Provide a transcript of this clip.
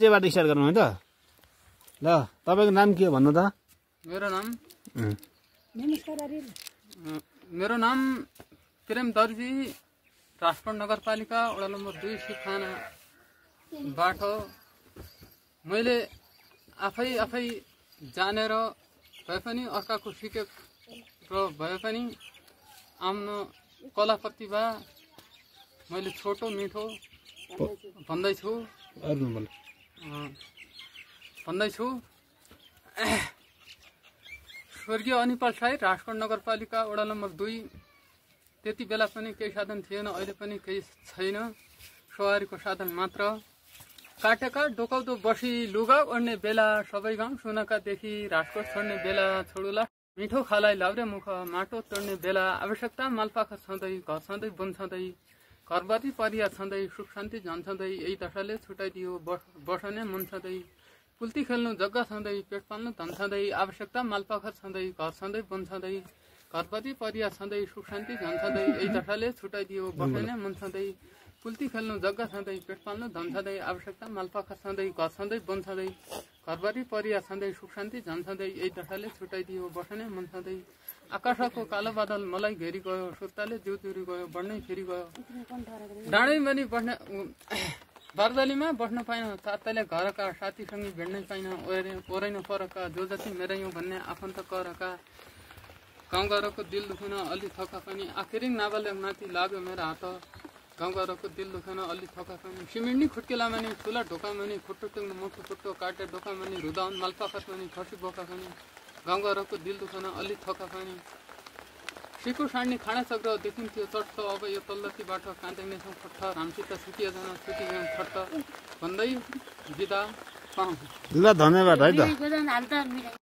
त्यहीबाट स्टार्ट गरौँ है त ल तपाईको नाम के हो भन्नु त मेरो नाम प्रेम दर्जी राजकोट नगरपालिका वडा नम्बर 2 सिखानाबाट मैले आफै जानेर भए पनि अर्काको सिकेर भए पनि आफ्नो कला प्रतिभा मैले छोटो मिठो भन्दैछु स्वर्गीय अनिपाल साई राजकोट नगरपालिका वडा नम्बर 2 त्यति बेला पनि केही साधन थिएन अहिले पनि केही छैन सवारीको साधन मात्र काटेका डोकाउँदो बसी लुगा ओड्ने बेला सबै गाउँ सुनकादेखि राजकोट छोड्ने बेला छोडुला मिठो खालाई लाउरे मुख माटो तोड्ने बेला आवश्यकता मालपाखा छँदै घर छँदै बुन छँदै घरबारी परिया छँदै सुख शान्ति झन्छँदै यही दशाले छुटाइदियो बस्ने मन छँदै पुल्ती खेल्नु जग्गा छँदै पेट पाल्नु धन छँदै आवश्यकता मालपाखा छँदै घर छँदै बुन छँदै घरबारी परिया छँदै सुख शान्ति झन्छँदै यही दशाले छुटाइदियो बस्ने मन छँदै पुल्ती खेल्नु जग्गा छँदै पेट पाल्नु धन छँदै आवश्यकता मालपाखा छँदै घर छँदै बुन छँदै घरबारी परिया छँदै सुख शान्ति झन्छँदै यही दशाले छुटाइदियो बस्ने मन छँदै आकाशको कालो बादल मलाई घेरी गयो सुर्ताले जिउ चुरी गयो बढ्नै फेरि गयो डाँडै पनि बस्ने बारदलीमा बस्न पाइन तातैले घरका साथीसँगै भेट्नै पाइन ओरैन परका जो जति मेरै हो भन्ने आफन्त करका गाउँघरको दिल दुखेन अलि थका पनि आखिरी नाबालिग माथि लाग्यो मेरो हात गाउँघरको दिल दुखेन अलि थका पनि सिमिन्डी खुट्केला माने ठुला ढोका माने खुट्टो टेक्नु मुठो खुट्टो काटे ढोका माने रुदाउन मालपाखत पनि खसी बोका पनि गाउँघरको दिल दुखेन अलि थका पनि सिको साड्ने खाना सग्रह देखिन्थ्यो चट्ट अब यो तल्लतीबाट काँदेनेछौँ खट्ट रामसित छुटिएन छुटिगयौँ खट्ट भन्दै बिदा पाऊँ ल धन्यवाद है त